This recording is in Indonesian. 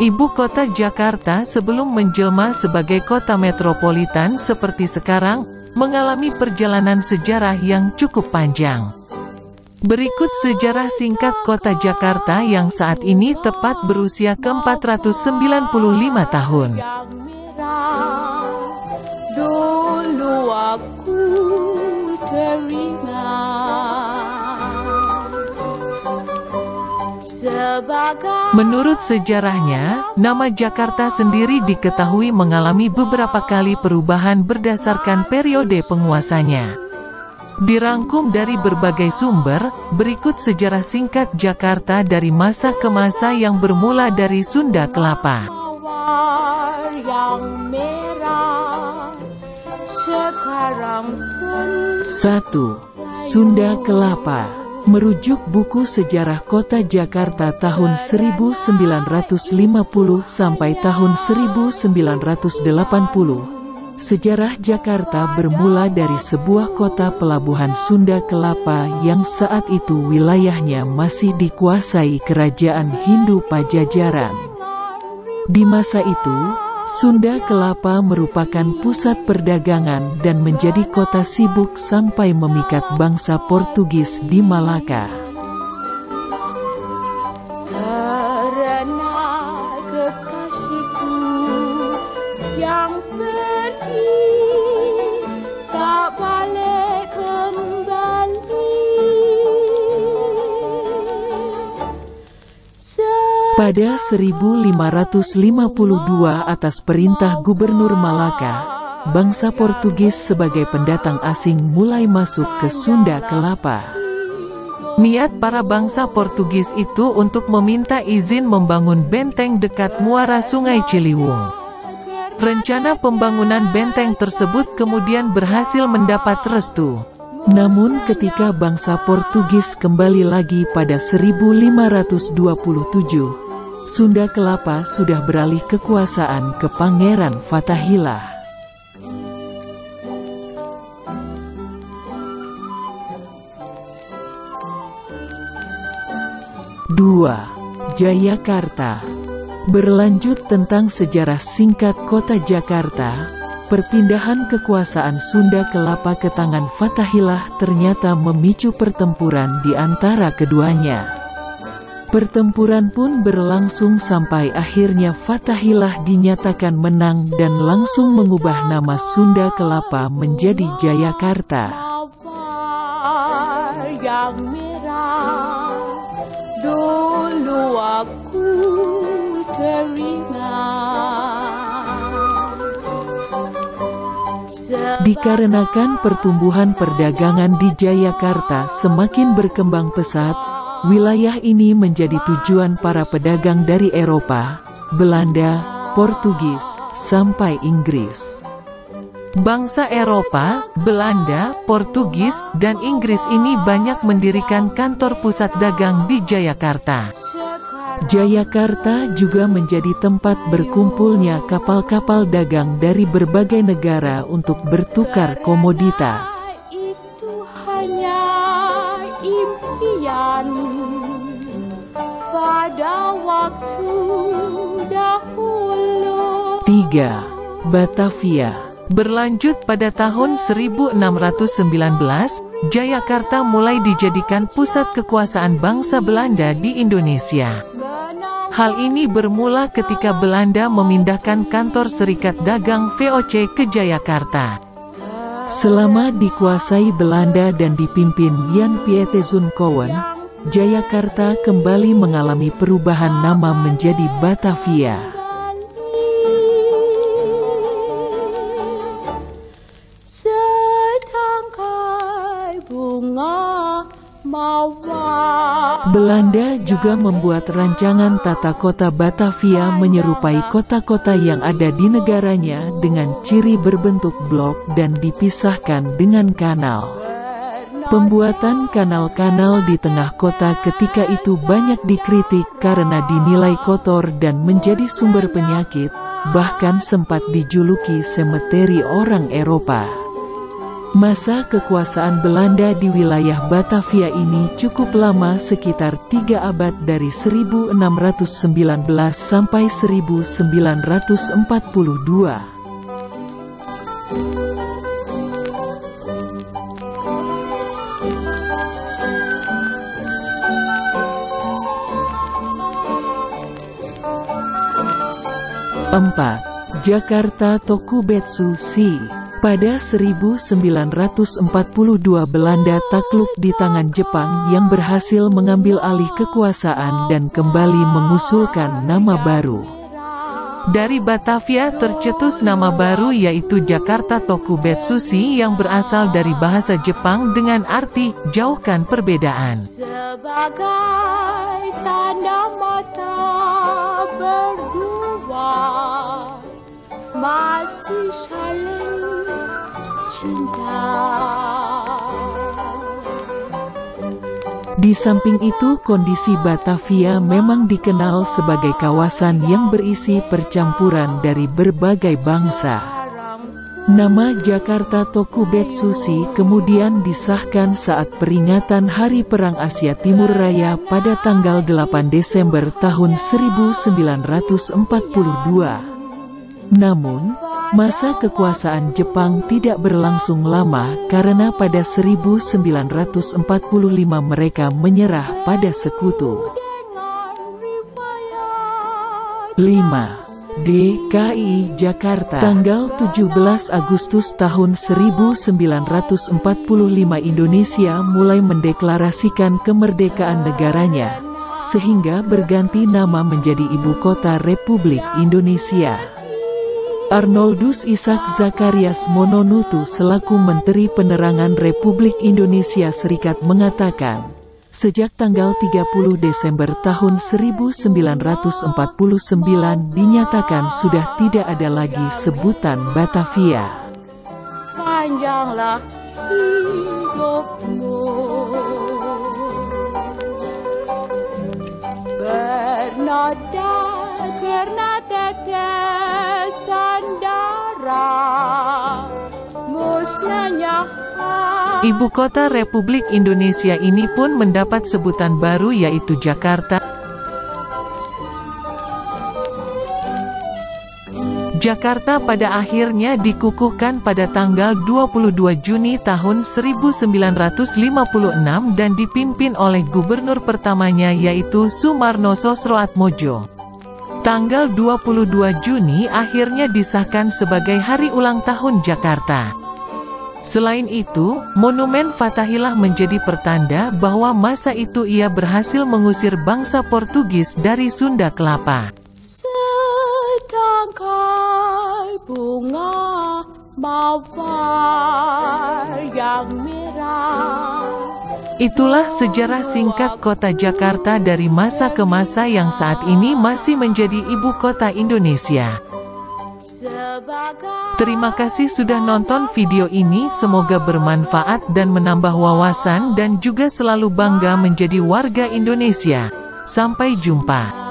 Ibu kota Jakarta sebelum menjelma sebagai kota metropolitan seperti sekarang, mengalami perjalanan sejarah yang cukup panjang. Berikut sejarah singkat kota Jakarta yang saat ini tepat berusia ke-495 tahun. Dulu aku Menurut sejarahnya, nama Jakarta sendiri diketahui mengalami beberapa kali perubahan berdasarkan periode penguasanya. Dirangkum dari berbagai sumber, berikut sejarah singkat Jakarta dari masa ke masa yang bermula dari Sunda Kelapa. 1. Sunda Kelapa. Merujuk buku sejarah kota Jakarta tahun 1950 sampai tahun 1980, sejarah Jakarta bermula dari sebuah kota pelabuhan Sunda Kelapa yang saat itu wilayahnya masih dikuasai kerajaan Hindu Pajajaran. Di masa itu, Sunda Kelapa merupakan pusat perdagangan dan menjadi kota sibuk sampai memikat bangsa Portugis di Malaka. Karena kekasihku yang pergi tak balik kembali. Pada 1552 atas perintah Gubernur Malaka, bangsa Portugis sebagai pendatang asing mulai masuk ke Sunda Kelapa. Niat para bangsa Portugis itu untuk meminta izin membangun benteng dekat muara Sungai Ciliwung. Rencana pembangunan benteng tersebut kemudian berhasil mendapat restu. Namun ketika bangsa Portugis kembali lagi pada 1527, Sunda Kelapa sudah beralih kekuasaan ke Pangeran Fathaillah. 2. Jayakarta. Berlanjut tentang sejarah singkat kota Jakarta, perpindahan kekuasaan Sunda Kelapa ke tangan Fathaillah ternyata memicu pertempuran di antara keduanya. Pertempuran pun berlangsung sampai akhirnya Fathaillah dinyatakan menang dan langsung mengubah nama Sunda Kelapa menjadi Jayakarta. Yang merah, dulu aku terima. Dikarenakan pertumbuhan perdagangan di Jayakarta semakin berkembang pesat, wilayah ini menjadi tujuan para pedagang dari Eropa, Belanda, Portugis, sampai Inggris. Bangsa Eropa, Belanda, Portugis, dan Inggris ini banyak mendirikan kantor pusat dagang di Jayakarta. Jayakarta juga menjadi tempat berkumpulnya kapal-kapal dagang dari berbagai negara untuk bertukar komoditas. Itu hanya impian pada waktu dahulu. 3. Batavia. Berlanjut pada tahun 1619, Jayakarta mulai dijadikan pusat kekuasaan bangsa Belanda di Indonesia. Hal ini bermula ketika Belanda memindahkan kantor Serikat Dagang VOC ke Jayakarta. Selama dikuasai Belanda dan dipimpin Jan Pieterszoon, Jayakarta kembali mengalami perubahan nama menjadi Batavia. Setangkai bunga mawar. Belanda juga membuat rancangan tata kota Batavia menyerupai kota-kota yang ada di negaranya dengan ciri berbentuk blok dan dipisahkan dengan kanal. Pembuatan kanal-kanal di tengah kota ketika itu banyak dikritik karena dinilai kotor dan menjadi sumber penyakit, bahkan sempat dijuluki semeteri orang Eropa. Masa kekuasaan Belanda di wilayah Batavia ini cukup lama, sekitar 3 abad dari 1619 sampai 1942. Jakarta Tokubetsu Si. Pada 1942 Belanda takluk di tangan Jepang yang berhasil mengambil alih kekuasaan dan kembali mengusulkan nama baru. Dari Batavia tercetus nama baru yaitu Jakarta Tokubetsu Si yang berasal dari bahasa Jepang dengan arti jauhkan perbedaan. Sebagai tanda mata berdua masih saling cinta. Di samping itu, kondisi Batavia memang dikenal sebagai kawasan yang berisi percampuran dari berbagai bangsa. Nama Jakarta Tokubetsu Si kemudian disahkan saat peringatan Hari Perang Asia Timur Raya pada tanggal 8 Desember tahun 1942. Namun, masa kekuasaan Jepang tidak berlangsung lama karena pada 1945 mereka menyerah pada sekutu. 5. DKI Jakarta. Tanggal 17 Agustus tahun 1945 Indonesia mulai mendeklarasikan kemerdekaan negaranya, sehingga berganti nama menjadi Ibu Kota Republik Indonesia. Arnoldus Ishak Zacharias Mononutu selaku Menteri Penerangan Republik Indonesia Serikat mengatakan, sejak tanggal 30 Desember tahun 1949 dinyatakan sudah tidak ada lagi sebutan Batavia. Panjanglah hidupmu, bernada karena tetesan darah, musnahnya Ibu kota Republik Indonesia ini pun mendapat sebutan baru yaitu Jakarta. Jakarta pada akhirnya dikukuhkan pada tanggal 22 Juni tahun 1956 dan dipimpin oleh gubernur pertamanya yaitu Sumarno Sosroatmojo. Tanggal 22 Juni akhirnya disahkan sebagai hari ulang tahun Jakarta. Selain itu, Monumen Fathahillah menjadi pertanda bahwa masa itu ia berhasil mengusir bangsa Portugis dari Sunda Kelapa. Setangkai bunga mawar yang merah. Itulah sejarah singkat kota Jakarta dari masa ke masa yang saat ini masih menjadi ibu kota Indonesia. Terima kasih sudah nonton video ini, semoga bermanfaat dan menambah wawasan dan juga selalu bangga menjadi warga Indonesia. Sampai jumpa.